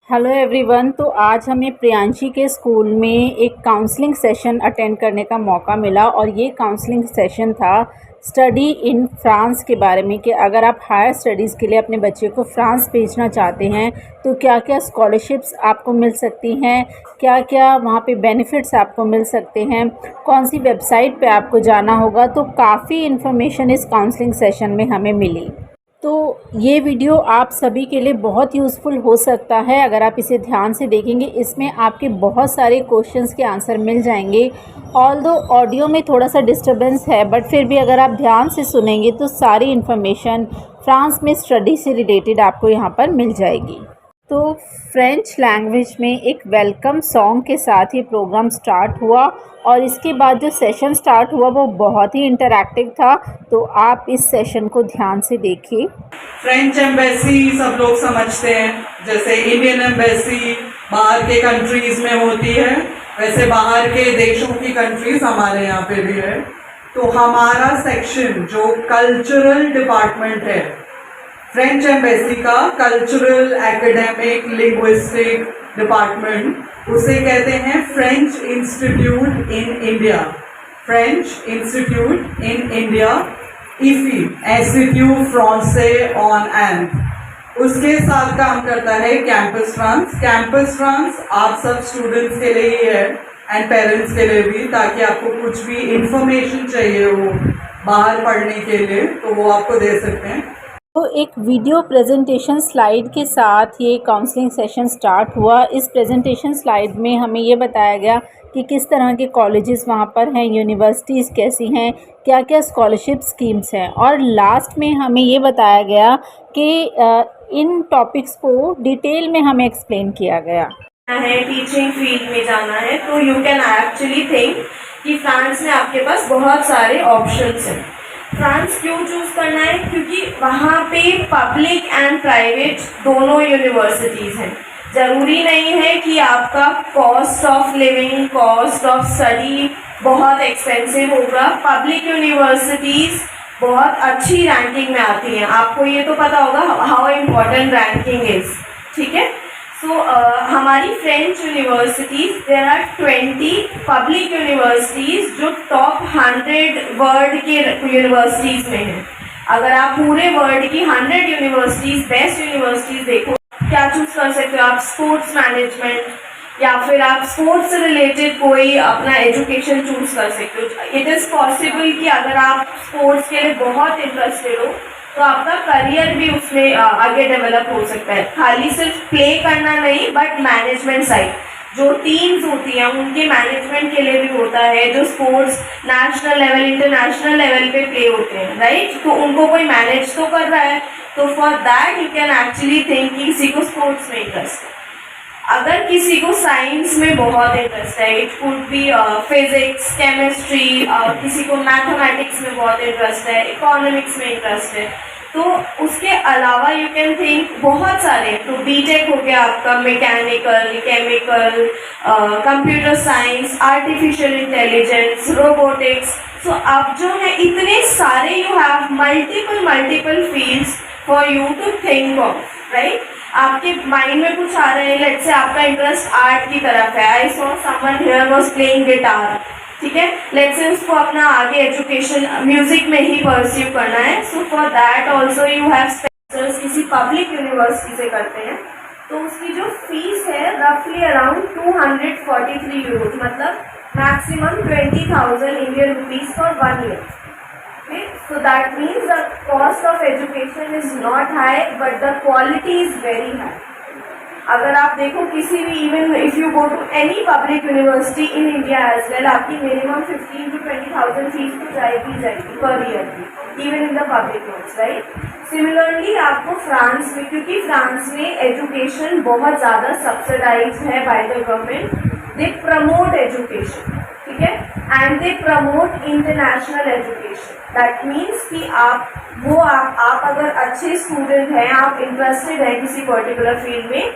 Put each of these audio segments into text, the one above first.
Hello everyone. तो आज हमें प्रियांशी के स्कूल में एक काउंसलिंग सेशन अटेंड करने का मौका मिला और ये काउंसलिंग सेशन था स्टडी इन फ्रांस के बारे में कि अगर आप हायर स्टडीज़ के लिए अपने बच्चे को फ्रांस भेजना चाहते हैं तो क्या क्या स्कॉलरशिप्स आपको मिल सकती हैं, क्या क्या वहाँ पे बेनिफिट्स आपको मिल सकते हैं, कौन सी वेबसाइट पे आपको जाना होगा। तो काफ़ी इन्फॉर्मेशन इस काउंसलिंग सेशन में हमें मिली। तो ये वीडियो आप सभी के लिए बहुत यूज़फुल हो सकता है अगर आप इसे ध्यान से देखेंगे। इसमें आपके बहुत सारे क्वेश्चंस के आंसर मिल जाएंगे। ऑल्दो ऑडियो में थोड़ा सा डिस्टरबेंस है, बट फिर भी अगर आप ध्यान से सुनेंगे तो सारी इन्फॉर्मेशन फ्रांस में स्टडी से रिलेटेड आपको यहाँ पर मिल जाएगी। तो फ्रेंच लैंग्वेज में एक वेलकम सॉन्ग के साथ ये प्रोग्राम स्टार्ट हुआ और इसके बाद जो सेशन स्टार्ट हुआ वो बहुत ही इंटरैक्टिव था। तो आप इस सेशन को ध्यान से देखिए। फ्रेंच एम्बेसी सब लोग समझते हैं, जैसे इंडियन एम्बेसी बाहर के कंट्रीज में होती है, वैसे बाहर के देशों की कंट्रीज हमारे यहाँ पे भी है। तो हमारा सेक्शन जो कल्चरल डिपार्टमेंट है फ्रेंच एम्बेसी का, कल्चरल एकेडमिक लिंग्विस्टिक डिपार्टमेंट, उसे कहते हैं French institute in India. French institute in India, IFI, institute फ्रांसे on and. उसके साथ काम करता है कैंपस फ्रांस। कैंपस फ्रांस आप सब स्टूडेंट्स के लिए ही है एंड पेरेंट्स के लिए भी, ताकि आपको कुछ भी इंफॉर्मेशन चाहिए हो बाहर पढ़ने के लिए तो वो आपको दे सकते हैं। तो एक वीडियो प्रेजेंटेशन स्लाइड के साथ ये काउंसलिंग सेशन स्टार्ट हुआ। इस प्रेजेंटेशन स्लाइड में हमें ये बताया गया कि किस तरह के कॉलेजेस वहाँ पर हैं, यूनिवर्सिटीज़ कैसी हैं, क्या क्या स्कॉलरशिप स्कीम्स हैं, और लास्ट में हमें ये बताया गया कि इन टॉपिक्स को डिटेल में हमें एक्सप्लेन किया गया है। टीचिंग फील्ड में जाना है तो यू कैन एक्चुअली थिंक कि फ्रांस में आपके पास बहुत सारे ऑप्शंस हैं। फ्रांस क्यों चूज करना है? क्योंकि वहाँ पे पब्लिक एंड प्राइवेट दोनों यूनिवर्सिटीज़ हैं। ज़रूरी नहीं है कि आपका cost of living, cost of study बहुत एक्सपेंसिव होगा। पब्लिक यूनिवर्सिटीज़ बहुत अच्छी रैंकिंग में आती हैं। आपको ये तो पता होगा हाउ इम्पोर्टेंट रैंकिंग इज़, ठीक है। सो हमारी French universities, there are 20 public universities जो टॉप 100 वर्ल्ड के यूनिवर्सिटीज़ में हैं। अगर आप पूरे वर्ल्ड की 100 यूनिवर्सिटीज़, बेस्ट यूनिवर्सिटीज़ देखो, क्या चूज कर सकते हो आप? स्पोर्ट्स मैनेजमेंट या फिर आप स्पोर्ट्स से रिलेटेड कोई अपना एजुकेशन चूज कर सकते हो। इट इज़ पॉसिबल कि अगर आप स्पोर्ट्स के लिए बहुत इंटरेस्टेड हो तो आपका करियर भी उसमें आगे डेवलप हो सकता है। खाली सिर्फ प्ले करना नहीं, बट मैनेजमेंट साइड जो टीम्स होती हैं उनके मैनेजमेंट के लिए भी होता है। जो sports national level, international level पे प्ले होते हैं, राइट, तो उनको कोई मैनेज तो कर रहा है। तो for that you can actually think कि किसी को स्पोर्ट्स में इंटरेस्ट है, अगर किसी को साइंस में बहुत इंटरेस्ट है, it could be physics, chemistry, किसी को मैथमेटिक्स में बहुत इंटरेस्ट है, इकोनॉमिक्स में इंटरेस्ट है, तो उसके अलावा यू कैन थिंक बहुत सारे। तो बीटेक हो गया आपका, mechanical, chemical, computer science, artificial intelligence, robotics. So अब जो है इतने सारे, you have multiple fields for you to think of, right. आपके माइंड में कुछ आ रहे हैं, लेट्स से आपका इंटरेस्ट आर्ट की तरफ है, I saw someone here was playing guitar, ठीक है, लेट्स से उसको अपना आगे एजुकेशन म्यूजिक में ही परस्यू करना है। So for that also you have Spencer's, किसी पब्लिक यूनिवर्सिटी से करते हैं तो उसकी जो फीस है रफली अराउंड 243 यूरो, मतलब maximum 20,000 Indian rupees for 1 year. Okay, so that means the cost of education is not high, but the quality is very high. अगर आप देखो किसी भी, even if you go to any public university in India as well, आपकी minimum 15 to 20,000 fees तो जाएगी per year की, even in the public ones, right. Similarly आपको फ्रांस में, क्योंकि फ्रांस में एजुकेशन बहुत ज़्यादा सब्सिडाइज है by the government, they promote education, ठीक है, and they promote international education. That means कि आप अगर अच्छे स्टूडेंट हैं, आप इंटरेस्टेड हैं किसी पर्टिकुलर फील्ड में,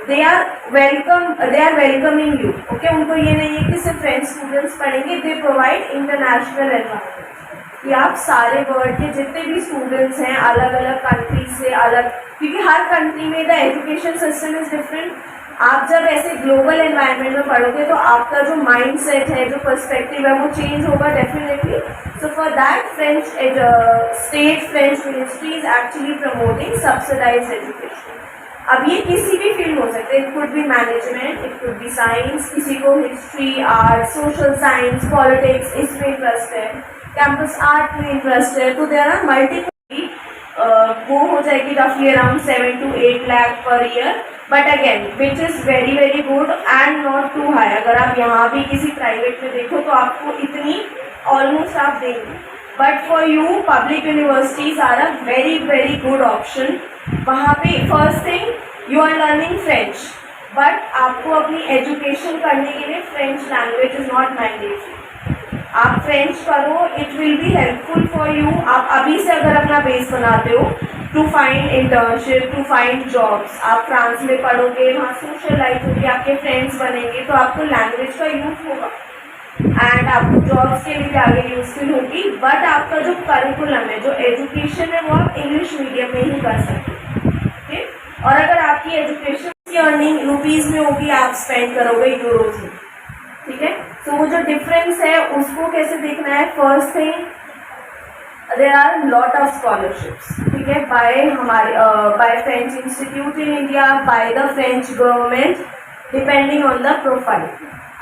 they are welcoming you, okay. उनको ये नहीं है कि सिर्फ फ्रेंच स्टूडेंट्स पढ़ेंगे, दे प्रोवाइड इंटरनेशनल एनवायरनमेंट, कि आप सारे वर्ल्ड के जितने भी स्टूडेंट्स हैं अलग अलग कंट्री से अलग, क्योंकि हर कंट्री में the education system is different. आप जब ऐसे ग्लोबल एनवायरनमेंट में पढ़ोगे तो आपका जो माइंड सेट है, जो पर्सपेक्टिव है, वो चेंज होगा definitely. So for that French state French ministry is actually promoting subsidised education. अब ये किसी भी फील्ड हो सकते हैं, it could be management, it could be science, किसी को history, art, social science, politics इसमें इंटरेस्ट है, कैंपस आर्ट में इंटरेस्ट है, तो देयर आर मल्टीपल। वो हो जाएगी रफली around 7 to 8 lakh per year, but again which is very very good and not too high. अगर आप यहाँ भी किसी प्राइवेट में देखो तो आपको इतनी ऑलमोस्ट आप देंगे, but for you public universities are a very very good option. वहाँ पे first thing you are learning French, but आपको अपनी एजुकेशन करने के लिए French language is not mandatory. आप फ्रेंच करो, it will be helpful for you. आप अभी से अगर अपना बेस बनाते हो to find internship, to find jobs, आप फ्रांस में पढ़ोगे, वहाँ सोशल लाइफ होगी, आपके फ्रेंड्स बनेंगे, तो आपको लैंग्वेज का यूज होगा एंड आपको जॉब्स के लिए भी आगे यूजफुल होगी। बट आपका जो करिकुलम है, जो एजुकेशन है, वो आप इंग्लिश मीडियम में ही कर सकते हैं। और अगर आपकी एजुकेशन की अर्निंग रुपीज़ में होगी, आप स्पेंड करोगे यूरोज में, ठीक है। तो वो जो डिफरेंस है उसको कैसे देखना है, first thing there are lot of scholarships, ठीक है, by French institute in India, by the French government, depending on the profile.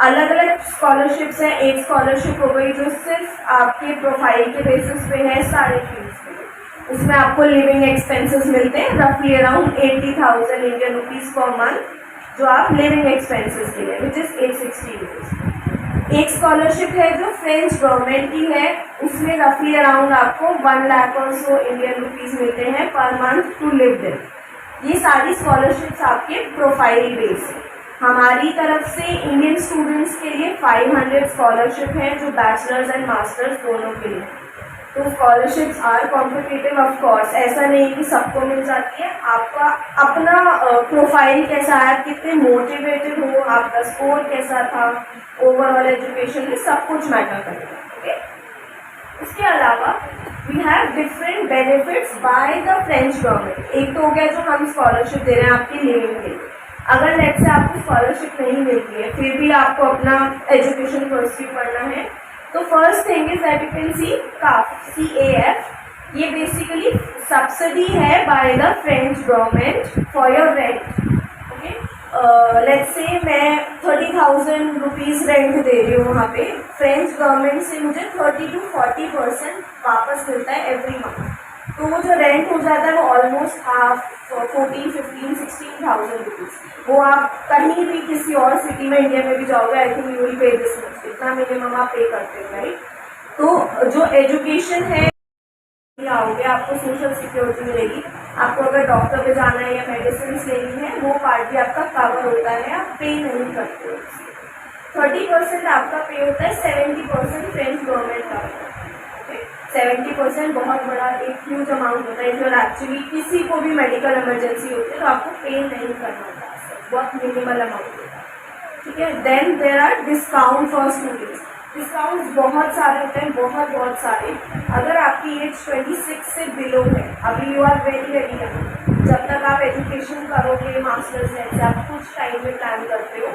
अलग अलग स्कॉलरशिप्स हैं। एक स्कॉलरशिप हो गई जो सिर्फ आपके प्रोफाइल के बेसिस पे है सारे फील्ड्स पे, उसमें आपको लिविंग एक्सपेंसेस मिलते हैं रफली around 80,000 Indian rupees per month, जो आप लिविंग एक्सपेंसेस के लिए, विच इज़ 860 रुपीज़। एक स्कॉलरशिप है जो फ्रेंच गवर्नमेंट की है, उसमें रफली अराउंड आपको 1 लाख और सो इंडियन रुपीज़ मिलते हैं per month to live there. ये सारी स्कॉलरशिप्स आपके प्रोफाइल बेस है। हमारी तरफ से इंडियन स्टूडेंट्स के लिए 500 स्कॉलरशिप है जो बैचलर्स एंड मास्टर्स दोनों के लिए। तो scholarships are competitive of course, ऐसा नहीं कि सबको मिल जाती है। आपका अपना प्रोफाइल कैसा है, आप कितने मोटिवेटेड हो, आपका स्कोर कैसा था ओवरऑल एजुकेशन में, सब कुछ मैटर करेगा, ओके। उसके अलावा we have different benefits by the French government. एक तो हो गया जो हम स्कॉलरशिप दे रहे हैं आपकी लिविंग के लिए। अगर लेट से आपको स्कॉलरशिप नहीं मिलती है, फिर भी आपको अपना एजुकेशन परस्यू करना है, तो first thing is that you can C CAF। ये बेसिकली सब्सिडी है by the French government for your rent, okay. Let's say मैं 30,000 रुपीज़ रेंट दे रही हूँ वहाँ पे, फ्रेंच गवर्नमेंट से मुझे 30 to 40% वापस मिलता है एवरी मंथ। तो वो जो रेंट हो जाता है वो ऑलमोस्ट हाफ 14, 15, 16,000 रुपीज़। वो आप कहीं भी किसी और सिटी में इंडिया में भी जाओगे, I think you will pay this much, इतना मिनिमम आप पे करते हो, राइट। तो जो एजुकेशन है आओगे आपको सोशल सिक्योरिटी मिलेगी। आपको अगर डॉक्टर पे जाना है या मेडिसिन लेनी है, वो पार्ट भी आपका कवर होता है, आप पे नहीं करते हो। 30% आपका पे होता है, 70% फ्रेंच गवर्नमेंट का होता है। 70% बहुत बड़ा एक ह्यूज अमाउंट होता है। जो एक्चुअली किसी को भी मेडिकल इमरजेंसी होती है तो आपको पे नहीं करना होता है, बहुत मिनिमल अमाउंट होता है, ठीक है। Then there are discount for students. Discounts बहुत सारे होते हैं, बहुत सारे। अगर आपकी एज 26 से बिलो है, अभी you are very very young, जब तक आप एजुकेशन करोगे मास्टर्स है, आप कुछ टाइम में प्लान करते हो,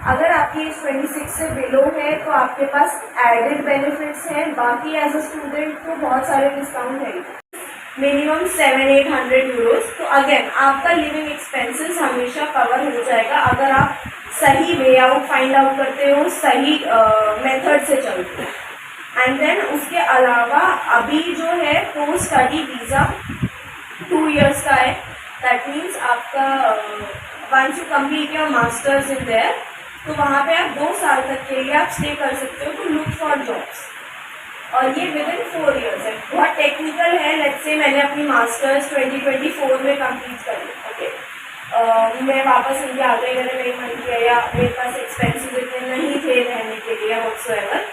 अगर आपकी एज 26 से बिलो है तो आपके पास एडेड बेनिफिट्स हैं। बाकी एज अ स्टूडेंट तो बहुत सारे डिस्काउंट है, मिनिमम 700-800 यूरोज। तो अगेन आपका लिविंग एक्सपेंसेस हमेशा कवर हो जाएगा अगर आप सही वे आउट फाइंड आउट करते हो, सही मेथड से चलते हो। एंड देन उसके अलावा अभी जो है पोस्ट स्टडी वीज़ा 2 years का है। दैट मीन्स आपका once you complete your masters in there, तो वहाँ पे आप 2 साल तक के लिए आप स्टे कर सकते हो टू लुक फॉर जॉब्स, और ये विद इन 4 years है। बहुत टेक्निकल है। लेट्स से मैंने अपनी मास्टर्स 2024 में कंप्लीट कर ली, ओके। मैं वापस इंडिया आ गई, मैंने नहीं मन किया या मेरे पास एक्सपेंसेस इतने नहीं थे रहने के लिए whatsoever,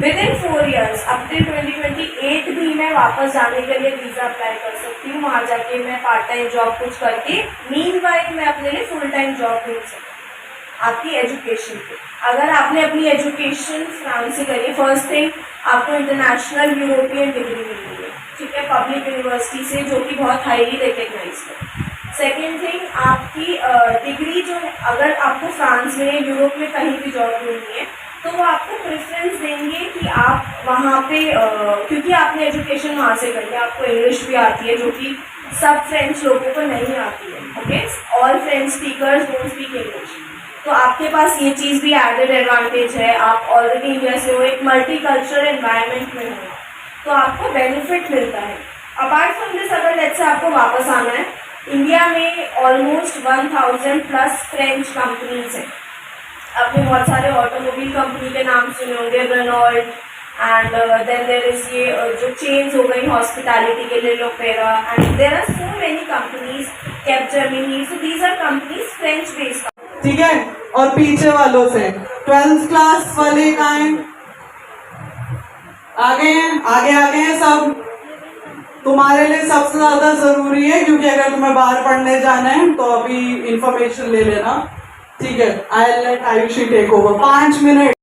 with in 4 years up till 2028 भी मैं वापस जाने के लिए वीज़ा अप्लाई कर सकती हूँ। वहाँ जाके मैं पार्ट टाइम जॉब कुछ करके मीनवाइल मैं अपने लिए फुल टाइम जॉब ढूंढ सकती आपकी एजुकेशन पे। अगर आपने अपनी एजुकेशन फ्रांस से करी, फर्स्ट थिंग आपको इंटरनेशनल यूरोपियन डिग्री मिली है, ठीक है, पब्लिक यूनिवर्सिटी से, जो कि बहुत हाईली रिकग्नाइज है। सेकेंड थिंग आपकी डिग्री जो है, अगर आपको फ्रांस में यूरोप में कहीं भी जॉब मिलनी है तो वो आपको प्रेफरेंस देंगे कि आप वहाँ पे क्योंकि आपने एजुकेशन वहाँ से करी है, आपको इंग्लिश भी आती है जो कि सब फ्रेंच लोगों को नहीं आती है, okay, all French speakers don't speak English. तो आपके पास ये चीज़ भी एडेड एडवांटेज है, आप ऑलरेडी इंडिया से हो, एक मल्टी कल्चरल एनवायरनमेंट में हो, तो आपको बेनिफिट मिलता है। अपार्ट फ्रॉम दिस, अगर लेट्स से आपको वापस आना है, इंडिया में ऑलमोस्ट 1000 प्लस फ्रेंच कंपनीज हैं। आपने बहुत सारे ऑटोमोबाइल कंपनी के नाम सुने होंगे, Renault, and then there is ये जो चेन्स हो गई हॉस्पिटैलिटी के लिए, लोपेरा, and there are so many companies, Capgemini, so these are companies French based. ठीक है, और पीछे वालों से 12th क्लास वाले कहाँ हैं? आगे हैं, आगे आगे हैं सब। तुम्हारे लिए सबसे ज्यादा जरूरी है, क्योंकि अगर तुम्हें बाहर पढ़ने जाना है तो अभी इंफॉर्मेशन ले लेना, ठीक है। I let Aayushi take over 5 minute.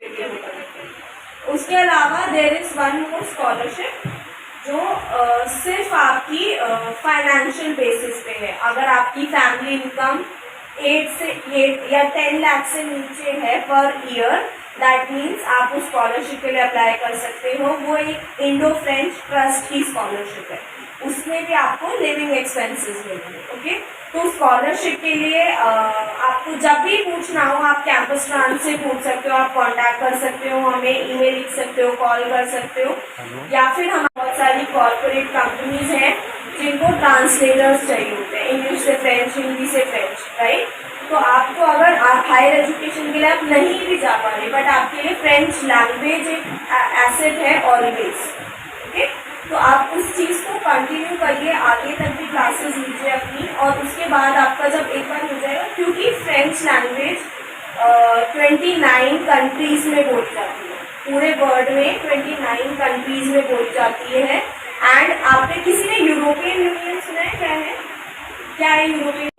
उसके अलावा there is one more scholarship जो सिर्फ आपकी फाइनेंशियल बेसिस पे है। अगर आपकी फैमिली इनकम 8 या 10 लाख से नीचे है पर ईयर, दैट मीन्स आप उस स्कॉलरशिप के लिए अप्लाई कर सकते हो। वो एक इंडो फ्रेंच ट्रस्ट की स्कॉलरशिप है, उसमें भी आपको लिविंग एक्सपेंसेस मिलेंगे, ओके। तो स्कॉलरशिप के लिए आपको जब भी पूछना हो आप कैंपस ट्रांस से पूछ सकते हो, आप कांटेक्ट कर सकते हो, हमें ईमेल लिख सकते हो, कॉल कर सकते हो, या फिर हम बहुत सारी कॉर्पोरेट कंपनीज हैं जिनको ट्रांसलेटर्स चाहिए होते हैं, इंग्लिश से फ्रेंच, हिंदी से फ्रेंच, राइट। तो आपको अगर आप हायर एजुकेशन के लिए आप नहीं भी जा पा रहे, बट आपके लिए फ्रेंच लैंग्वेज एक एसेट है ऑलवेज, ओके। तो आप उस चीज़ को कंटिन्यू करिए, आगे तक भी क्लासेस लीजिए अपनी, और उसके बाद आपका जब एक बार हो जाएगा, क्योंकि फ्रेंच लैंग्वेज 29 कंट्रीज में बोली जाती है, पूरे वर्ल्ड में 29 कंट्रीज में बोली जाती है। एंड आपने किसी ने यूरोपियन यूनियन सुना है? क्या है यूरोपियन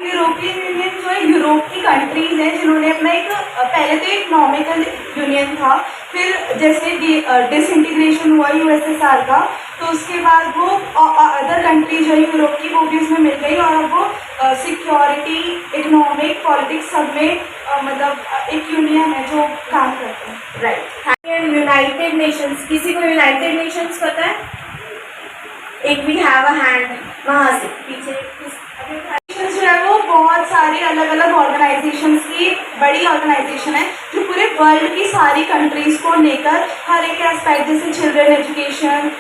यूनियन? जो है यूरोप की कंट्रीज हैं जिन्होंने अपना एक, पहले तो एक नॉमिकल यूनियन था, फिर जैसे डिसइंटीग्रेशन हुआ यूएसएसआर का, तो उसके बाद वो अदर कंट्री जो है यूरोप की वो भी उसमें मिल गई, और अब वो सिक्योरिटी, इकोनॉमिक, पॉलिटिक्स सब में मतलब एक यूनियन है जो काम करते हैं, राइट। यूनाइटेड नेशंस, किसी को यूनाइटेड नेशंस पता है? एक वी हैव अ हैंड वहाँ से पीछे। जो है वो बहुत सारी अलग अलग ऑर्गेनाइजेशंस की बड़ी ऑर्गेनाइजेशन है जो पूरे वर्ल्ड की सारी कंट्रीज को लेकर हर एक एस्पेक्ट, जैसे children education,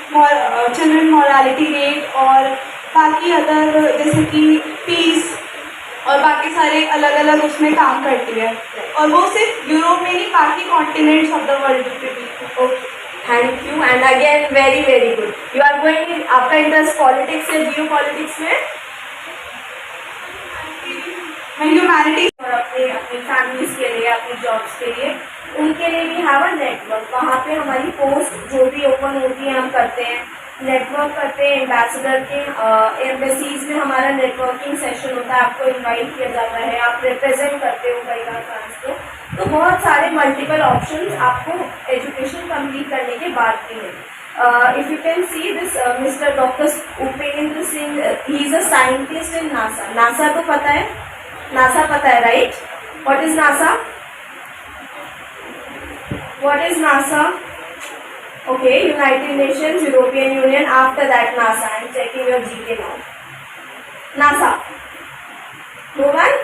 children mortality rate, और बाकी अदर जैसे कि पीस और बाकी सारे अलग अलग उसमें काम करती है, और वो सिर्फ यूरोप में नहीं बाकी कॉन्टिनेंट्स ऑफ द वर्ल्ड पे भी। Okay, thank you, and again very very good. You are going, आपका इंटरेस्ट पॉलिटिक्स है, जियो पॉलिटिक्स में, ह्यूमैनिटीज, और अपने अपनी फैमिलीज के लिए, अपनी जॉब्स के लिए, उनके लिए भी हैव अ नेटवर्क। वहाँ पे हमारी पोस्ट जो भी ओपन होती है हम करते हैं, नेटवर्क करते हैं। एम्बेसडर के एम्बेसीज में हमारा नेटवर्किंग सेशन होता है, आपको इनवाइट किया जाता है, आप रिप्रेजेंट करते हो कई बार फ्रांस को। तो बहुत सारे मल्टीपल ऑप्शंस आपको एजुकेशन कंप्लीट करने के बाद भी हैं। If you can see this Mr. Dr. Upendra Singh, he is a scientist in NASA. NASA तो पता है, NASA पता है, right? What is NASA? What is NASA? Okay, United Nations, European Union. After that, NASA. I am checking your GK now. NASA. No one?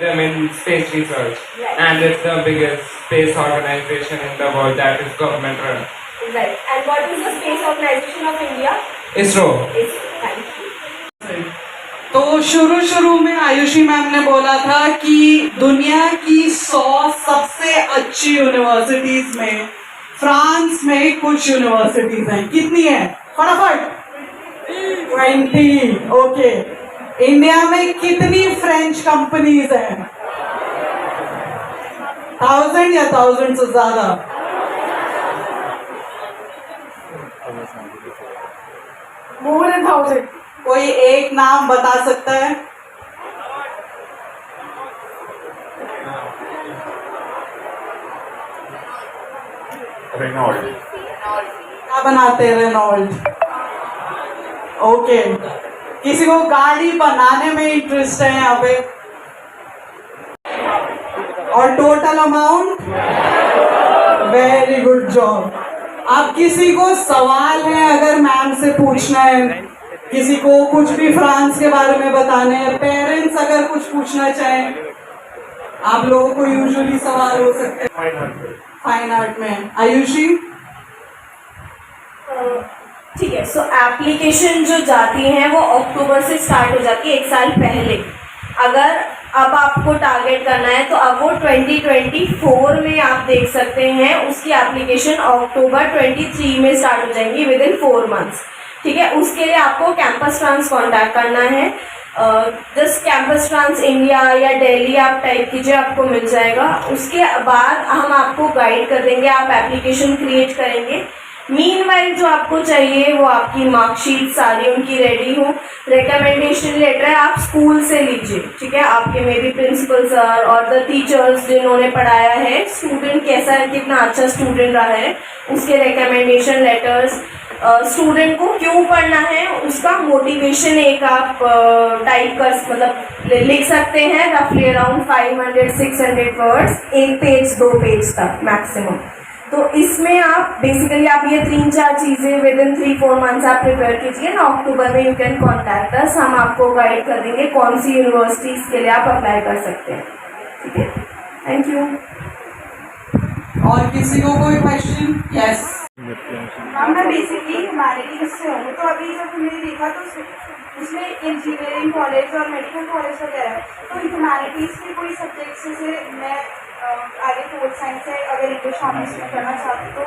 Them in space research, Right. and it's the biggest space organization in the world that is government run. Right. And what is the space organization of India? ISRO. It's thank you. तो शुरू में Ayushi ma'am ने बोला था कि दुनिया की 100 सबसे अच्छी यूनिवर्सिटीज में फ्रांस में कुछ यूनिवर्सिटीज हैं। कितनी है? फटाफट 20। ओके, इंडिया में कितनी फ्रेंच कंपनीज हैं? 1000 या 1000 से ज्यादा? More than 1000। कोई एक नाम बता सकता है? रेनॉल्ड। क्या बनाते हैं रेनॉल्ड? ओके, किसी को गाड़ी बनाने में इंटरेस्ट है यहाँ पे? और total amount? Very good job. अब किसी को सवाल है अगर मैम से पूछना है, किसी को कुछ भी फ्रांस के बारे में बताना है, पेरेंट्स अगर कुछ पूछना चाहें, आप लोगों को यूजुअली सवाल हो सकते हैं फाइन आर्ट में। आयुषी? ठीक है, सो एप्लीकेशन जो जाती हैं वो अक्टूबर से स्टार्ट हो जाती है, एक साल पहले। अगर अब आपको टारगेट करना है तो अब वो 2024 में आप देख सकते हैं, उसकी एप्लीकेशन अक्टूबर 23 में स्टार्ट हो जाएंगी, विद इन 4 मंथ्स। ठीक है, उसके लिए आपको कैंपस ट्रांस कॉन्टैक्ट करना है। जस्ट कैंपस ट्रांस इंडिया या दिल्ली आप टाइप कीजिए, आपको मिल जाएगा। उसके बाद हम आपको गाइड कर देंगे, आप एप्लीकेशन क्रिएट करेंगे। मीनवाइल जो आपको चाहिए वो आपकी मार्कशीट सारी उनकी रेडी हो, रिकमेंडेशन लेटर आप स्कूल से लीजिए। ठीक है, आपके मेबी प्रिंसिपल सर और द टीचर्स जिन्होंने पढ़ाया है, स्टूडेंट कैसा है, कितना अच्छा स्टूडेंट रहा है, उसके रिकमेंडेशन लेटर्स, स्टूडेंट को क्यों पढ़ना है उसका मोटिवेशन एक आप टाइप कर मतलब लिख सकते हैं, रफली अराउंड 500-600 वर्ड्स, 1 पेज 2 पेज तक मैक्सिमम। तो इसमें आप बेसिकली आप ये 3-4 चीज़ें विद इन 3-4 मंथ्स आप प्रिपेयर कीजिए ना। अक्टूबर में यू कैन कॉन्टैक्ट अस, हम आपको गाइड कर देंगे कौन सी यूनिवर्सिटीज़ के लिए आप अप्लाई कर सकते हैं। ठीक है, थैंक यू। और किसी को कोई क्वेश्चन? यस मैम, मैं बेसिकली ह्यूमैनिटीज से हूँ, तो अभी जब हमने देखा तो उसमें इंजीनियरिंग कॉलेज और मेडिकल कॉलेज वगैरह, तो ह्यूमैनिटीज़ के कोई सब्जेक्ट्स जैसे मैं आगे फोर्थ साइंस से अगर इंग्लिश ऑनर्स में करना चाहती तो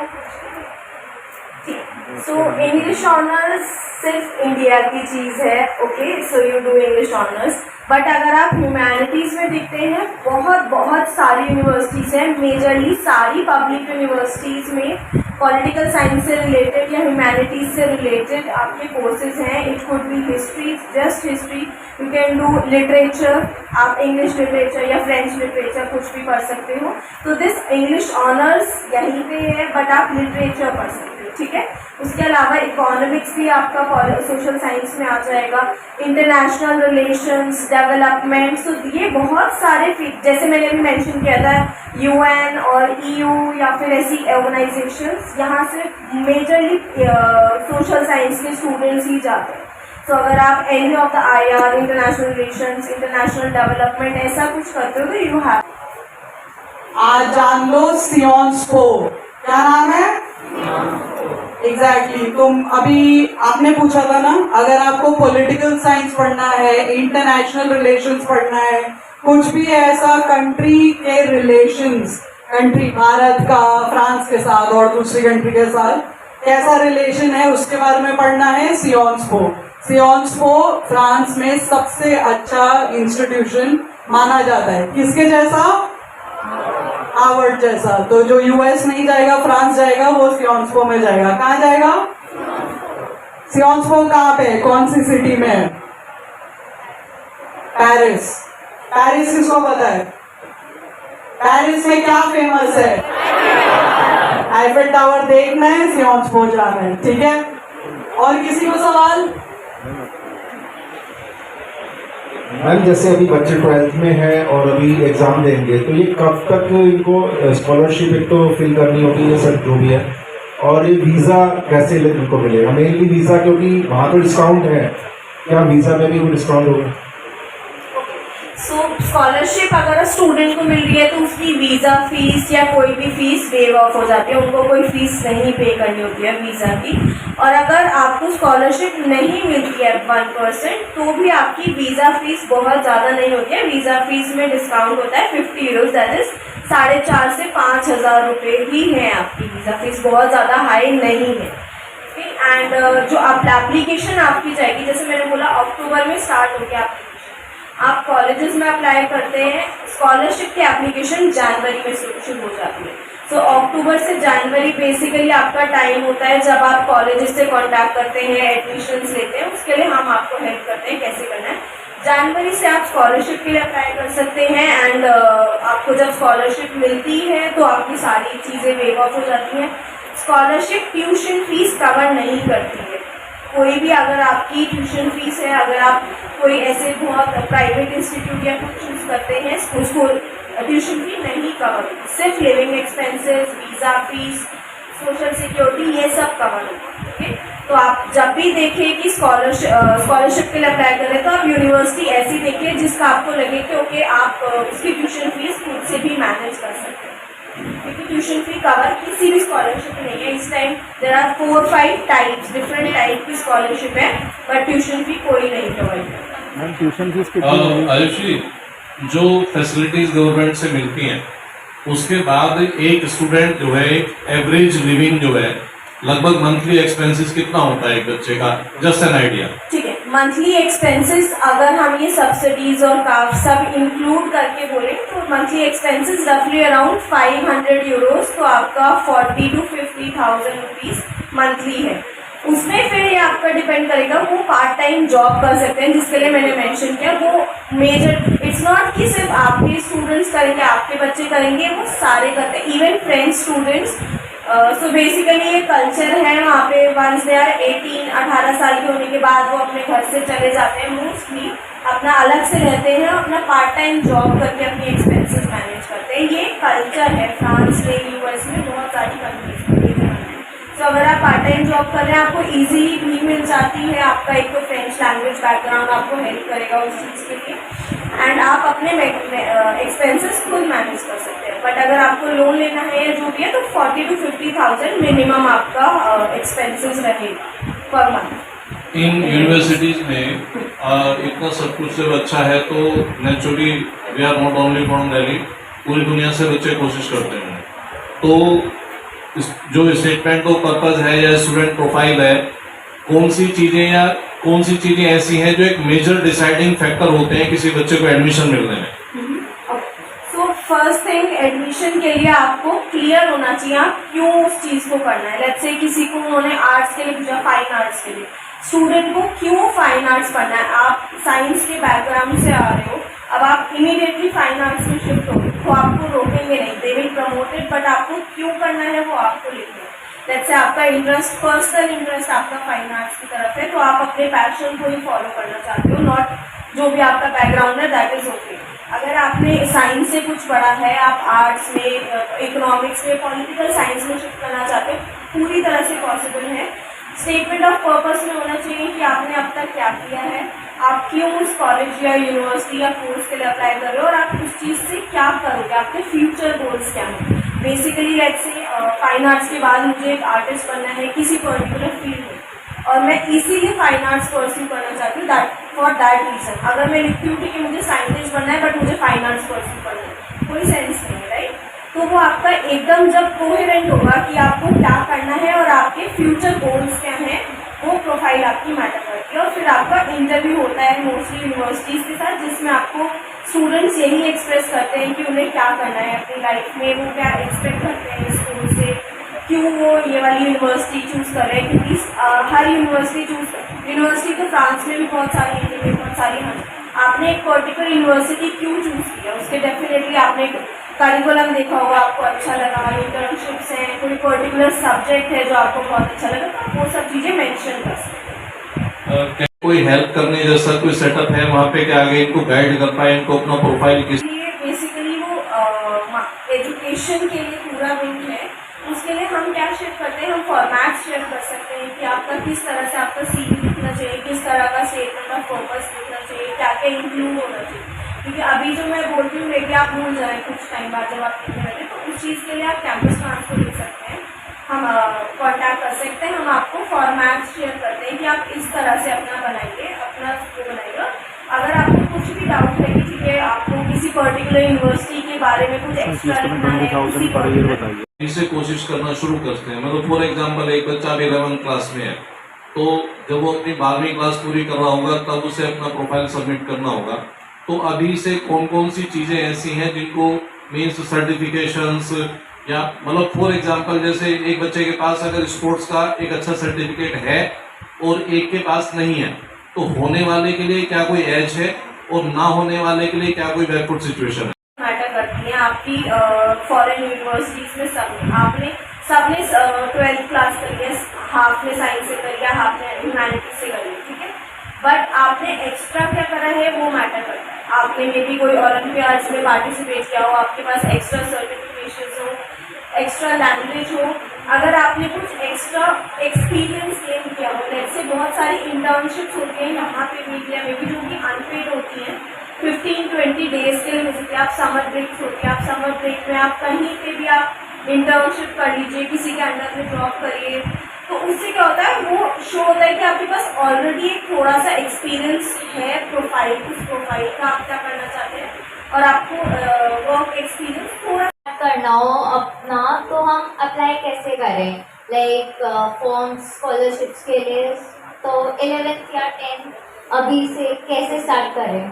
सो इंग्लिश ऑनर्स सिर्फ इंडिया की चीज़ है। Okay, so you do English honours, but अगर आप ह्यूमैनिटीज़ में देखते हैं बहुत सारी यूनिवर्सिटीज़ हैं, मेजरली सारी पब्लिक यूनिवर्सिटीज़ में पॉलिटिकल साइंस से रिलेटेड या ह्यूमैनिटीज़ से रिलेटेड आपके कोर्सेज हैं। It could be history, just history, you can do literature, आप इंग्लिश लिटरेचर या फ्रेंच लिटरेचर कुछ भी पढ़ सकते हो। तो दिस इंग्लिश ऑनर्स यहीं पे है, बट आप लिटरेचर पढ़ सकते हो। ठीक है, उसके अलावा इकोनॉमिक्स भी आपका सोशल साइंस में आ जाएगा, इंटरनेशनल रिलेशंस, डेवलपमेंट। तो ये बहुत सारे जैसे मैंने अभी मेंशन किया था, यूएन और ईयू या फिर ऐसी ऑर्गेनाइजेशंस, यहाँ से मेजरली सोशल साइंस के स्टूडेंट्स ही जाते हैं। तो अगर आप any of the IR, international relations, international development ऐसा कुछ करते हो तो यू हैव। आज जान लो सियोन्स को, क्या नाम है? एग्जैक्टली तुम अभी आपने पूछा था ना, अगर आपको पॉलिटिकल साइंस पढ़ना है, इंटरनेशनल रिलेशंस पढ़ना है, कुछ भी ऐसा कंट्री के रिलेशंस, कंट्री भारत का फ्रांस के साथ और दूसरी कंट्री के साथ कैसा रिलेशन है उसके बारे में पढ़ना है, सियोन्स को। सियोन्स को फ्रांस में सबसे अच्छा इंस्टीट्यूशन माना जाता है। किसके जैसा? हार्वर्ड जैसा। तो जो यूएस नहीं जाएगा, फ्रांस जाएगा, वो सियोन्स को में जाएगा। कहाँ जाएगा? सियोन्स को कहाँ पे, कौन सी सिटी में है? पेरिस। पेरिस किसको पता है? पेरिस में क्या फेमस है? आईफेल टावर देखना है, सियोन्स को जाना है। ठीक है, और किसी को सवाल? मैम, जैसे अभी बच्चे 12th में है और अभी एग्ज़ाम देंगे, तो ये कब तक इनको स्कॉलरशिप एक तो फिल करनी होगी है सब जो भी है, और ये वीज़ा कैसे इनको मिलेगा? मेनली वीज़ा, क्योंकि वहाँ तो डिस्काउंट है, क्या वीज़ा में भी कोई डिस्काउंट होगा? सो स्कॉलरशिप अगर स्टूडेंट को मिल रही है तो उसकी वीज़ा फीस या कोई भी फीस वेव ऑफ हो जाती है, उनको कोई फीस नहीं पे करनी होती है वीज़ा की। और अगर आपको स्कॉलरशिप नहीं मिलती है 1%, तो भी आपकी वीज़ा फीस बहुत ज़्यादा नहीं होती है। वीज़ा फीस में डिस्काउंट होता है 50 यूरोज, दैट इज़ 4,500 से 5,000 रुपये ही है आपकी वीज़ा फीस, बहुत ज़्यादा हाई नहीं है। एंड जो आप एप्लीकेशन आपकी जाएगी, जैसे मैंने बोला अक्टूबर में स्टार्ट हो गया, आप कॉलेजेस में अप्लाई करते हैं, स्कॉलरशिप की एप्लीकेशन जनवरी में शुरू हो जाती है। सो अक्टूबर से जनवरी बेसिकली आपका टाइम होता है जब आप कॉलेजेस से कांटेक्ट करते हैं, एडमिशन्स लेते हैं, उसके लिए हम आपको हेल्प करते हैं कैसे करना है। जनवरी से आप स्कॉलरशिप के लिए अप्लाई कर सकते हैं एंड आप आपको जब स्कॉलरशिप मिलती है तो आपकी सारी चीज़ें वेव ऑफ हो जाती हैं। स्कॉलरशिप ट्यूशन फीस कवर नहीं करती है। कोई भी अगर आपकी ट्यूशन फीस है, अगर आप कोई ऐसे बहुत प्राइवेट इंस्टीट्यूट या कुछ चूज़ करते हैं, उसको ट्यूशन फी नहीं कवर होती, सिर्फ living expenses, visa fees, social security, ये सब कवर होगा। ओके, तो आप जब भी देखें कि स्कॉलरशिप के लिए अप्लाई करें तो आप यूनिवर्सिटी ऐसी देखें जिसका आपको लगे कि ओके आप उसकी ट्यूशन फीस खुद से भी मैनेज कर सकते हैं, क्योंकि ट्यूशन फी कवर किसी भी स्कॉलरशिप नहीं है। इस time there are 4-5 types, different type की स्कॉलरशिप है, बट ट्यूशन फी कोई नहीं प्रोवाइड करता। मैम ट्यूशन फीस कितनी? आयुषी, जो फैसिलिटीज गवर्नमेंट से मिलती हैं उसके बाद एक स्टूडेंट जो है, एवरेज लिविंग जो है, लगभग मंथली एक्सपेंसेस कितना होता है एक बच्चे का? Just an idea. ठीक है, मंथली एक्सपेंसेस अगर हम ये सब्सिडीज और काफ सब इंक्लूड करके बोले तो मंथली एक्सपेंसेस रफली अराउंड 500 यूरोज, तो आपका 40 to 50,000 रुपीज मंथली है। उसमें फिर ये आपका डिपेंड करेगा, वो पार्ट टाइम जॉब कर सकते हैं, जिसके लिए मैंने मेंशन किया वो मेजर, इट्स नॉट कि सिर्फ आपके स्टूडेंट्स करेंगे, आपके बच्चे करेंगे, वो सारे करते हैं, even friends students. So basically ये कल्चर है वहाँ पे, वंस दे आर 18 साल के होने के बाद वो अपने घर से चले जाते हैं, मोस्टली अपना अलग से रहते हैं, अपना पार्ट टाइम जॉब करके अपनी एक्सपेंसेस मैनेज करते हैं। ये कल्चर है फ्रांस में, यूएस में, बहुत सारी कंट्रीज में। तो अगर आप पार्ट टाइम जॉब कर रहे हैं, आपको इजीली भी मिल जाती है, आपका एक तो फ्रेंच लैंग्वेज बैकग्राउंड आपको हेल्प करेगा उस चीज़ के लिए, एंड आप अपने एक्सपेंसेस खुद मैनेज कर सकते हैं। बट अगर आपको लोन लेना है या जो भी है तो 40 to 50,000 मिनिमम आपका एक्सपेंसेस रहेगा पर मंथ। इन यूनिवर्सिटीज में इतना सब कुछ जब अच्छा है तो naturally we are not only from Delhi, पूरी दुनिया से बच्चे कोशिश करते हैं। तो जो स्टेटमेंट ऑफ पर्पज है या स्टूडेंट प्रोफाइल है, कौन सी चीजें ऐसी हैं जो एक मेजर डिसाइडिंग फैक्टर होते हैं किसी बच्चे को एडमिशन मिलने में? सो फर्स्ट थिंग, एडमिशन के लिए आपको क्लियर होना चाहिए आप क्यों उस चीज़ को करना है। लेट्स से किसी को उन्होंने आर्ट्स के लिए पूछा, फाइन आर्ट्स के लिए, स्टूडेंट को क्यों फाइन आर्ट्स पढ़ना है। आप साइंस के बैकग्राउंड से आ रहे हो, अब आप इमीडिएटली फाइन आर्ट्स में शिफ्ट हो तो आपको रोकेंगे नहीं, दे विल प्रमोटेड, बट आपको क्यों करना है वो आपको लिखना है। जैसे आपका इंटरेस्ट, पर्सनल इंटरेस्ट आपका फाइन आर्ट्स की तरफ है, तो आप अपने पैशन को ही फॉलो करना चाहते हो, नॉट जो भी आपका बैकग्राउंड है, दैट इज ओके। अगर आपने साइंस से कुछ पढ़ा है, आप आर्ट्स में, इकोनॉमिक्स में, पॉलिटिकल साइंस में शिफ्ट करना चाहते हो, पूरी तरह से पॉसिबल है। स्टेटमेंट ऑफ पर्पस में होना चाहिए कि आपने अब तक क्या किया है, आप क्यों उस कॉलेज या यूनिवर्सिटी या कोर्स के लिए अप्लाई कर रहे हो, और आप उस चीज़ से क्या करोगे, आपके फ्यूचर गोल्स क्या हैं। Basically let's say fine arts के बाद मुझे एक आर्टिस्ट बनना है किसी पर्टिकुलर फील्ड में, और मैं इसीलिए फाइन आर्ट्स परस्यू करना चाहती हूँ, फॉर दैट रीज़न। अगर मैं लिखती हूँ कि मुझे साइंटिस्ट बनना है बट मुझे फाइन आर्ट्स परस्यू करना है, कोई सेंस नहीं है, राइट। तो वो आपका एकदम जब कोहेरेंट होगा कि आपको क्या करना है और आपके फ्यूचर गोल्स क्या हैं, वो प्रोफाइल आपकी मैटर करती है। और फिर आपका इंटरव्यू होता है मोस्टली यूनिवर्सिटीज़ के साथ, जिसमें आपको स्टूडेंट्स यही एक्सप्रेस करते हैं कि उन्हें क्या करना है अपनी लाइफ में, वो क्या एक्सपेक्ट करते हैं स्कूल से, क्यों वो ये वाली यूनिवर्सिटी चूज़ कर रहे हैं, क्योंकि हर यूनिवर्सिटी तो फ्रांस में भी बहुत सारी हैं, बहुत सारी हैं। आपने एक पर्टिकुलर यूनिवर्सिटी क्यों चूज़ किया, उसके डेफिनेटली आपने करिकुलम देखा होगा, आपको अच्छा लगा, इंटर्नशिप्स हैं, कोई पर्टिकुलर सब्जेक्ट है जो आपको बहुत अच्छा लगा, तो आप वो सब चीज़ें मेंशन कर सकते हैं। कोई हेल्प करने जैसा कोई सेटअप है वहाँ पे, क्या आगे इनको गाइड कर पाए, इनको अपना प्रोफाइल किस बेसिकली वो एजुकेशन के लिए पूरा विंग है, उसके लिए हम क्या शेयर करते हैं, हम फॉर्मेट शेयर कर सकते हैं कि आपका किस तरह से आपका CV दिखना चाहिए, किस तरह का स्टेटमेंट ऑफ पर्पस दिखना चाहिए, क्या क्या इंक्लूड होना चाहिए। क्योंकि अभी जो मैं बोलती हूँ कि आप भूल जाएँ कुछ टाइम बाद जब आप लिखने लगे, तो उस चीज़ के लिए आप कैंपस ट्रांसफर लिख सकते हैं, हम कॉन्टैक्ट कर सकते हैं, हम आपको फॉर्मेट शेयर करते हैं कि आप इस तरह से अपना बनाइए, अपना वो बनाइए। अगर आपको कुछ भी डाउट है कि ठीक है आपको किसी पर्टिकुलर यूनिवर्सिटी के बारे में कुछ एक्स्ट्रा लिखना है, इसे कोशिश करना शुरू करते हैं। मतलब फॉर एग्जांपल एक बच्चा 11th क्लास में है, तो जब वो अपनी 12वीं क्लास पूरी कर रहा होगा तब उसे अपना प्रोफाइल सबमिट करना होगा। तो अभी से कौन कौन सी चीज़ें ऐसी हैं जिनको मीन्स सर्टिफिकेशंस, या मतलब फॉर एग्जांपल जैसे एक बच्चे के पास अगर स्पोर्ट्स का एक अच्छा सर्टिफिकेट है और एक के पास नहीं है, तो होने वाले के लिए क्या कोई एज है और ना होने वाले के लिए क्या कोई बैकवर्ड सिचुएशन है? मैटर करती हैं आपकी फॉरेन यूनिवर्सिटीज़ में सबने 12th क्लास करी है, हाफ ने साइंस से करी है, हाफ ने ह्यूमैनिटीज से करी है, ठीक है। बट आपने एक्स्ट्रा क्या करा है वो मैटर करता है। आपने मे बी कोई ओलंपियाड्स में पार्टिसिपेट किया हो, आपके पास एक्स्ट्रा सर्टिफिकेशन हो, एक्स्ट्रा लैंग्वेज हो, अगर आपने कुछ एक्स्ट्रा एक्सपीरियंस गेन किया हो, जैसे बहुत सारी इंटर्नशिप्स होती हैं यहाँ पे मीडिया में भी जो कि अनपेड होती हैं, 15-20 डेज के लिए हो सकती है। आप समर ब्रेक्स होती है, आप समर ब्रेक में आप कहीं पे भी आप इंटर्नशिप कर लीजिए, किसी के अंडर में जॉब करिए, तो उससे क्या होता है वो शो होता है कि आपके पास ऑलरेडी एक थोड़ा सा एक्सपीरियंस है प्रोफाइल, उस प्रोफाइल का आप क्या करना चाहते हैं और आपको वर्क एक्सपीरियंस थोड़ा करना हो अपना, तो हम अप्लाई कैसे करें? लाइक फॉर्म स्कॉलरशिप्स के लिए, तो 11th या 10th अभी से कैसे स्टार्ट करें?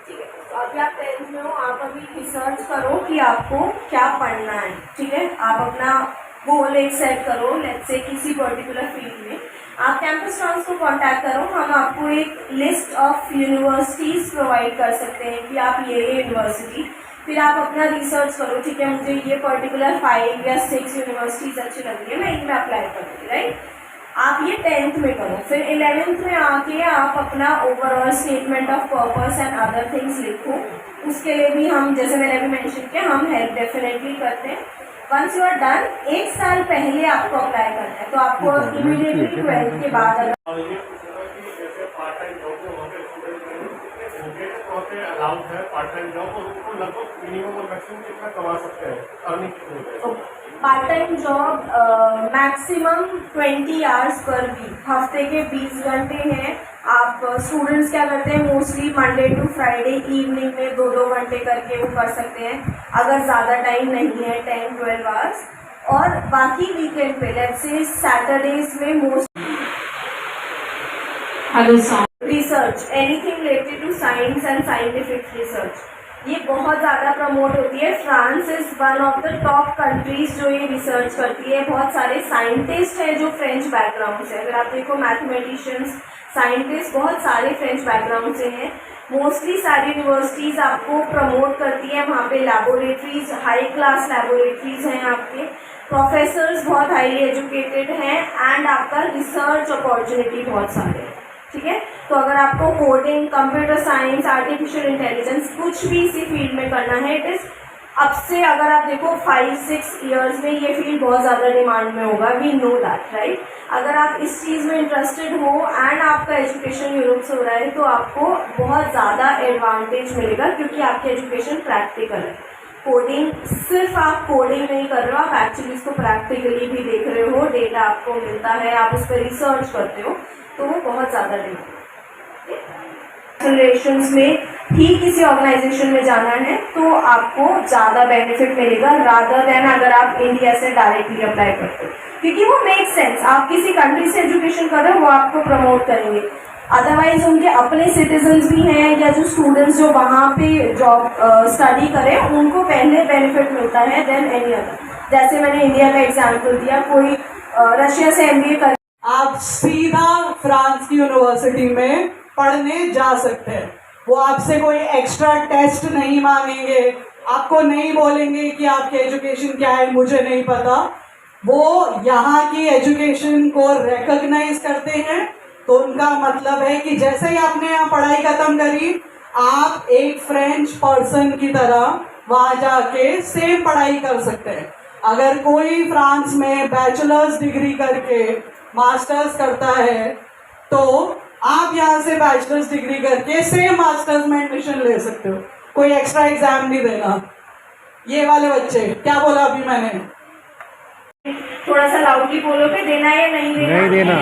ठीक है, तो अभी आप 10th में हो, आप अभी रिसर्च करो कि आपको क्या पढ़ना है, ठीक है। आप अपना गोल एक सेट करो, लेट्स से किसी पर्टिकुलर फील्ड में आप कैंपस ट्रांस को कांटेक्ट करो, हम आपको एक लिस्ट ऑफ यूनिवर्सिटीज़ प्रोवाइड कर सकते हैं कि आप ये यूनिवर्सिटी, फिर आप अपना रिसर्च करो, ठीक है, मुझे ये पर्टिकुलर 5 या 6 यूनिवर्सिटीज़ अच्छी लग रही है, मैं इनमें अप्लाई करूँगी, राइट। आप ये 10th में करो, फिर 11th में आके आप अपना overall statement of purpose and other things लिखो। उसके लिए भी हम, जैसे मैंने अभी मेंशन किया, हम हेल्प डेफिनेटली करते हैं। वंस यू आर डन, 1 साल पहले आपको अप्लाई करना है, तो आपको इमीडिएटली 12th के बाद अगर अलाउड है पार्ट टाइम जॉब, और उसको लगभग मिनिमम और मैक्सिमम कितना कमा सकते हैं, अर्निंग कितनी? Part time job maximum 20 hours per week, हफ्ते के 20 घंटे हैं। आप स्टूडेंट्स क्या करते हैं, mostly Monday to Friday evening में 2-2 घंटे करके वो कर सकते हैं, अगर ज़्यादा टाइम नहीं है 10-12 आवर्स। और बाकी वीकेंड पे लेट्स से सैटरडेज में mostly research, anything related to science and scientific research, ये बहुत ज़्यादा प्रमोट होती है। France is one of the top countries जो ये रिसर्च करती है। बहुत सारे साइंटिस्ट हैं जो फ्रेंच बैकग्राउंड से, अगर आप देखो मैथमेटिशियंस, साइंटिस्ट बहुत सारे फ्रेंच बैकग्राउंड से हैं। मोस्टली सारी यूनिवर्सिटीज़ आपको प्रमोट करती है, वहाँ पे लैबोरेटरीज, हाई क्लास लैबोरेटरीज हैं, आपके प्रोफेसर्स बहुत हाईली एजुकेटेड हैं, एंड आपका रिसर्च अपॉर्चुनिटी बहुत सारे हैं, ठीक है। तो अगर आपको coding, computer science, artificial intelligence कुछ भी इसी फील्ड में करना है, इट इज़ अब से, अगर आप देखो 5-6 ईयर्स में ये फील्ड बहुत ज़्यादा डिमांड में होगा, वी नो दैट, राइट। अगर आप इस चीज़ में इंटरेस्टेड हो एंड आपका एजुकेशन यूरोप से हो रहा है, तो आपको बहुत ज़्यादा एडवांटेज मिलेगा, क्योंकि आपकी एजुकेशन प्रैक्टिकल है। कोडिंग, सिर्फ आप कोडिंग नहीं कर रहे हो, आप एक्चुअली इसको प्रैक्टिकली भी देख रहे हो, डेटा आपको मिलता है, आप उस पर रिसर्च करते हो, तो वो बहुत ज़्यादा डिमांड जनरेशंस में ही किसी ऑर्गेनाइजेशन में जाना है, तो आपको ज़्यादा बेनिफिट मिलेगा रादर देन अगर आप इंडिया से डायरेक्टली अप्लाई करते हो, क्योंकि वो मेक सेंस। आप किसी कंट्री से एजुकेशन कर रहे हो, वो आपको प्रमोट करेंगे। अदरवाइज उनके अपने सिटीजन्स भी हैं, या जो स्टूडेंट्स जो वहाँ पे जॉब स्टडी करें, उनको पहले बेनिफिट मिलता है देन एनी अदर। जैसे मैंने इंडिया का एग्जाम्पल दिया, कोई रशिया से MBA कर, आप सीधा फ्रांस की यूनिवर्सिटी में पढ़ने जा सकते हैं। वो आपसे कोई एक्स्ट्रा टेस्ट नहीं मांगेंगे, आपको नहीं बोलेंगे कि आपकी एजुकेशन क्या है, मुझे नहीं पता। वो यहाँ की एजुकेशन को रिकॉग्नाइज करते हैं, तो उनका मतलब है कि जैसे ही आपने यहाँ पढ़ाई खत्म करी, आप एक फ्रेंच पर्सन की तरह वहाँ जाके सेम पढ़ाई कर सकते हैं। अगर कोई फ्रांस में बैचलर्स डिग्री करके मास्टर्स करता है, तो आप यहाँ से बैचलर्स डिग्री करके सेम मास्टर्स में एडमिशन ले सकते हो, कोई एक्स्ट्रा एग्जाम नहीं देना। ये वाले बच्चे, क्या बोला अभी मैंने? थोड़ा सा लाउडली बोलोगे, देना या नहीं देना? नहीं देना।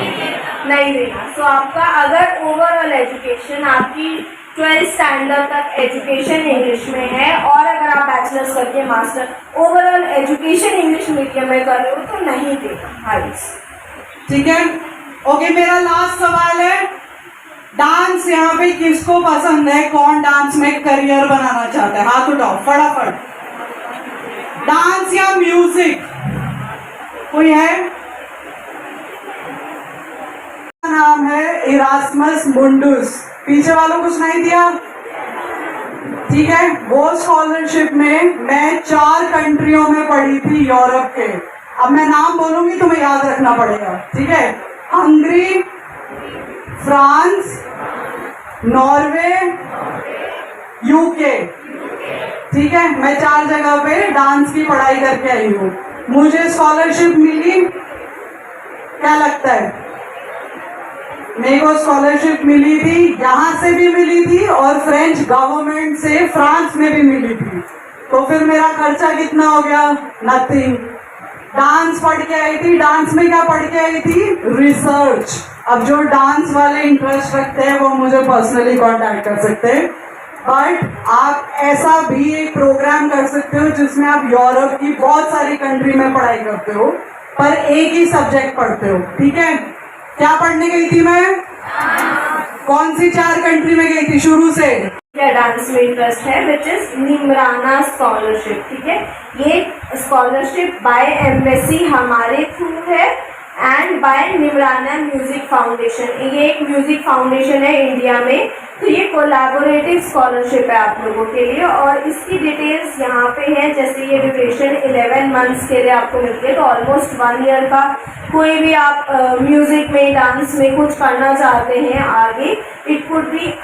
नहीं देना। सो आपका अगर ओवरऑल एजुकेशन आपकी 12th स्टैंडर्ड तक एजुकेशन इंग्लिश में है, और अगर आप बैचलर्स करके master overall education English medium में कर रहे हो, तो नहीं देना हाइट्स, ठीक है। ओके, मेरा लास्ट सवाल है, डांस यहाँ पे किसको पसंद है? कौन डांस में करियर बनाना चाहता है? हाथ उठाओ फटाफट। डांस या म्यूजिक, कोई है? नाम है इरास्मस मुंडुस। पीछे वालों कुछ नहीं दिया? ठीक है, वो स्कॉलरशिप में मैं 4 कंट्रियों में पढ़ी थी यूरोप के। अब मैं नाम बोलूंगी तुम्हें याद रखना पड़ेगा, ठीक है। हंगरी, फ्रांस, नॉर्वे, यूके, ठीक है। मैं 4 जगह पे डांस की पढ़ाई करके आई हूँ। मुझे स्कॉलरशिप मिली, क्या लगता है? मेरे को स्कॉलरशिप मिली थी, यहाँ से भी मिली थी और फ्रेंच गवर्नमेंट से फ्रांस में भी मिली थी। तो फिर मेरा खर्चा कितना हो गया? नथिंग। डांस पढ़ के आई थी। डांस में क्या पढ़ के आई थी? रिसर्च। अब जो डांस वाले इंटरेस्ट रखते हैं वो मुझे पर्सनली कांटेक्ट कर सकते हैं। बट आप ऐसा भी एक प्रोग्राम कर सकते हो जिसमें आप यूरोप की बहुत सारी कंट्री में पढ़ाई करते हो पर एक ही सब्जेक्ट पढ़ते हो, ठीक है। क्या पढ़ने गई थी मैं? कौन सी 4 कंट्री में गई थी शुरू से? क्या डांस में इंटरेस्ट है, विच इज निमराना स्कॉलरशिप, ठीक है। ये स्कॉलरशिप बाय एम्बेसी हमारे थ्रू है and by Neemrana music foundation. ये एक म्यूजिक फाउंडेशन है इंडिया में, तो ये कोलैबोरेटिव स्कॉलरशिप है आप लोगों के लिए। और इसकी डिटेल्स यहाँ पे है, जैसे ये ड्यूरेशन 11 मंथ्स के लिए आपको मिलती है, तो ऑलमोस्ट 1 ईयर का कोई भी आप म्यूजिक में, डांस में कुछ करना चाहते हैं आगे, it could be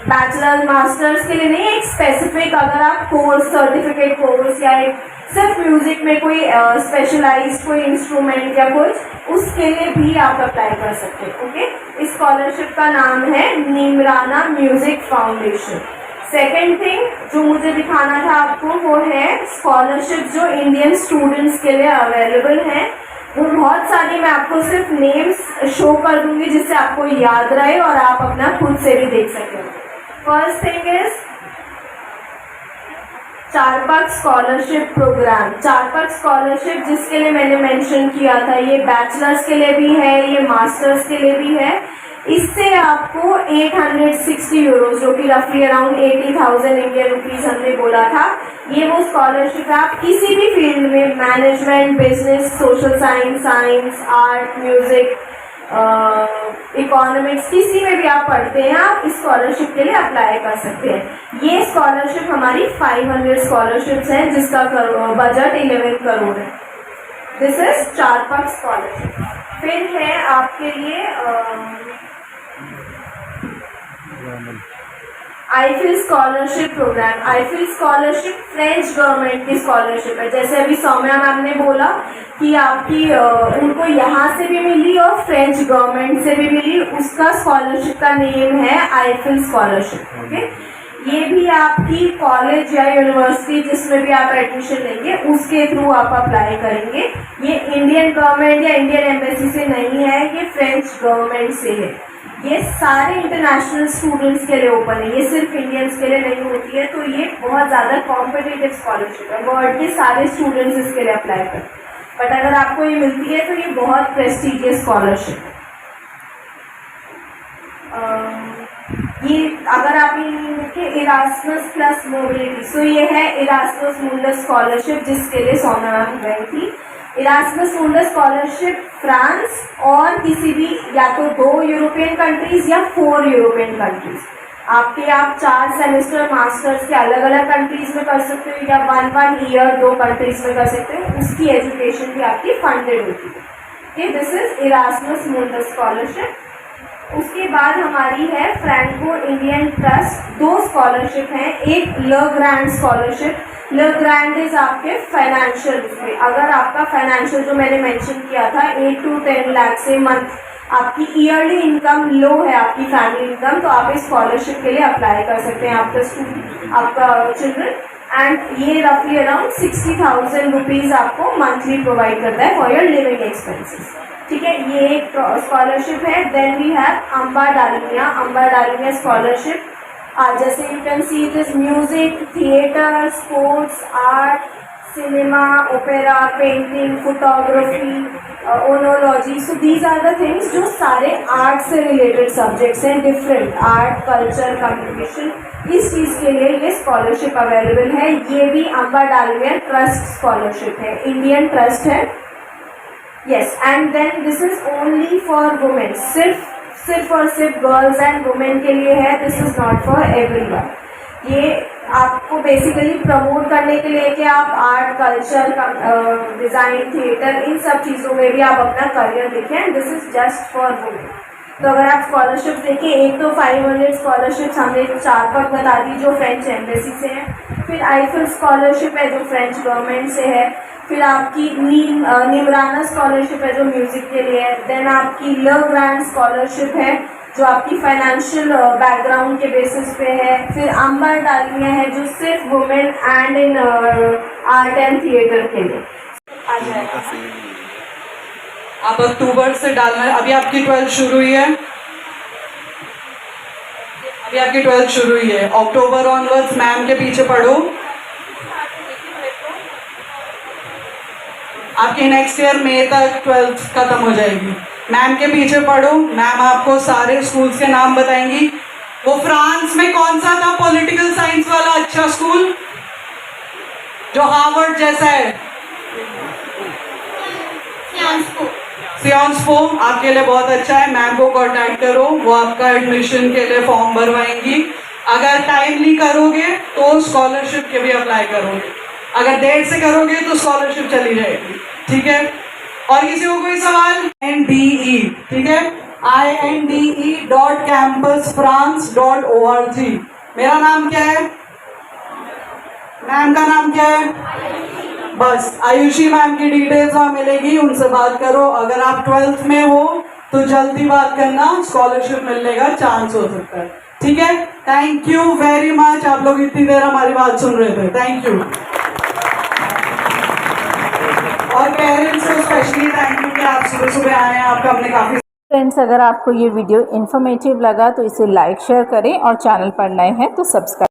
bachelor masters के लिए नहीं, एक स्पेसिफिक अगर आप कोर्स, सर्टिफिकेट कोर्स या एक सिर्फ म्यूजिक में कोई स्पेशलाइज्ड कोई इंस्ट्रूमेंट या कुछ, उसके लिए भी आप अप्लाई कर सकते हैं, ओके। इस स्कॉलरशिप का नाम है Neemrana music foundation. Second thing जो मुझे दिखाना था आपको वो है स्कॉलरशिप जो इंडियन स्टूडेंट्स के लिए अवेलेबल है। वो बहुत सारी, मैं आपको सिर्फ नेम्स शो कर दूंगी जिससे आपको याद रहे और आप अपना खुद से भी देख सकें। First thing is Charpak scholarship program. Charpak scholarship जिसके लिए मैंने मेंशन किया था, ये बैचलर्स के लिए भी है, ये मास्टर्स के लिए भी है। इससे आपको 860 यूरो, जो कि रफली अराउंड 80,000 इंडियन रुपीज हमने बोला था, ये वो स्कॉलरशिप है। आप किसी भी फील्ड में, management, business, social science, art, music, economics, किसी में भी आप पढ़ते हैं, आप इस स्कॉलरशिप के लिए अप्लाई कर सकते हैं। ये स्कॉलरशिप हमारी 500 स्कॉलरशिप्स हैं जिसका बजट 11 करोड़ है। This is Charpak scholarship. फिर है आपके लिए Eiffel scholarship program. Eiffel scholarship French government की स्कॉलरशिप है। जैसे अभी सौम्या मैम ने बोला कि आपकी उनको यहाँ से भी मिली और फ्रेंच गवर्नमेंट से भी मिली, उसका स्कॉलरशिप का नेम है आईफिल स्कॉलरशिप, ओके। ये भी आपकी कॉलेज या यूनिवर्सिटी जिसमें भी आप एडमिशन लेंगे उसके थ्रू आप अप्लाई करेंगे। ये इंडियन गवर्नमेंट या इंडियन एम्बेसी से नहीं है, ये फ्रेंच गवर्नमेंट से है। ये सारे इंटरनेशनल स्टूडेंट्स के लिए ओपन है, ये सिर्फ इंडियंस के लिए नहीं होती है। तो ये बहुत ज़्यादा कॉम्पिटिटिव स्कॉलरशिप है, वर्ल्ड के सारे स्टूडेंट्स इसके लिए अप्लाई करते हैं। बट अगर आपको ये मिलती है तो ये बहुत प्रेस्टिजियस स्कॉलरशिप है। ये अगर आप ये देखें इरास्मस प्लस मोबिलिटी, सो ये है इरास्मस मुंडस स्कॉलरशिप जिसके लिए सौम्या मैम गई थी। इरास्मस मुंडस स्कॉलरशिप फ्रांस और किसी भी या तो 2 यूरोपियन कंट्रीज या 4 यूरोपियन कंट्रीज, आपके आप 4 सेमेस्टर मास्टर्स के अलग अलग कंट्रीज में कर सकते हो या 1 ईयर 2 कंट्रीज में कर सकते हो। उसकी एजुकेशन भी आपकी फंडेड होती है, okay. This is Erasmus Mundus scholarship. उसके बाद हमारी है फ्रैंको इंडियन ट्रस्ट। 2 स्कॉलरशिप हैं, एक ल ग्रांड स्कॉलरशिप। ल ग्रांड इज आपके फाइनेंशियल में, अगर आपका फाइनेंशियल जो मैंने मेंशन किया था 8 to 10 लाख से मंथ आपकी ईयरली इनकम लो है, आपकी फैमिली इनकम, तो आप इस स्कॉलरशिप के लिए अप्लाई कर सकते हैं, आपका स्टूडेंट, आपका चिल्ड्रन। एंड ये रफली अराउंड 60,000 रुपीज़ आपको मंथली प्रोवाइड करता है फॉर योर लिविंग एक्सपेंसेस, ठीक है। ये एक स्कॉलरशिप है। Then we have Amba Dalmia scholarship. जैसे you can see it is music, theatre, sports, art, cinema, opera, painting, photography, oenology. So these are the things जो सारे आर्ट से रिलेटेड सब्जेक्ट्स हैं, डिफरेंट आर्ट, कल्चर, कम्युनिकेशन। इस चीज़ के लिए ये स्कॉलरशिप अवेलेबल है। ये भी अम्बा डालमिया ट्रस्ट स्कॉलरशिप है, इंडियन ट्रस्ट है, yes. And then this is only for women, सिर्फ और सिर्फ गर्ल्स एंड वुमेन के लिए है। This is not for everyone. ये आपको बेसिकली प्रमोट करने के लिए कि आप आर्ट, कल्चर, डिज़ाइन, थिएटर, इन सब चीज़ों में भी आप अपना करियर देखें and this is just for women. तो अगर आप स्कॉलरशिप देखें, एक तो 500 स्कॉलरशिप्स हमने 4 बता दी जो फ्रेंच एम्बेसी से है, फिर आईफिल स्कॉलरशिप है जो फ्रेंच गवर्नमेंट से है, फिर आपकी निमराना स्कॉलरशिप है जो म्यूज़िक के लिए है, देन आपकी ल ग्रांड स्कॉलरशिप है जो आपकी फाइनेंशियल बैकग्राउंड के बेसिस पे है, फिर अंबर डालिया है जो सिर्फ women and in art and theatre के लिए आ जाएगा। आप अक्टूबर से डालना है। अभी आपकी 12th शुरू हुई है, अभी आपकी 12th शुरू हुई है। अक्टूबर ऑनवर्ड्स मैम के पीछे पढ़ो। आपकी नेक्स्ट ईयर मई तक 12th खत्म हो जाएगी। मैम के पीछे पढ़ो, मैम आपको सारे स्कूल्स के नाम बताएंगी। वो फ्रांस में कौन सा था पॉलिटिकल साइंस वाला अच्छा स्कूल जो हार्वर्ड जैसा है? सियांस पो आपके लिए बहुत अच्छा है। मैम को कांटेक्ट करो, वो आपका एडमिशन के लिए फॉर्म भरवाएंगी। अगर टाइमली करोगे तो स्कॉलरशिप के भी अप्लाई करोगे, अगर देर से करोगे तो स्कॉलरशिप चली जाएगी। ठीक है, और किसी को कोई सवाल? NDE, ठीक है, INDE.campusfrance.org। मेरा नाम क्या है? मैम का नाम क्या है? बस आयुषी मैम की डिटेल्स वहाँ मिलेगी, उनसे बात करो। अगर आप 12th में हो तो जल्दी बात करना, स्कॉलरशिप मिलने का चांस हो सकता है। ठीक है, थैंक यू वेरी मच। आप लोग इतनी देर हमारी बात सुन रहे थे, थैंक यू। और पेरेंट्स को स्पेशली थैंक यू कि आप सुबह सुबह आए हैं, आपका हमने काफी। फ्रेंड्स, अगर आपको ये वीडियो इन्फॉर्मेटिव लगा तो इसे लाइक शेयर करें और चैनल पर नए हैं तो सब्सक्राइब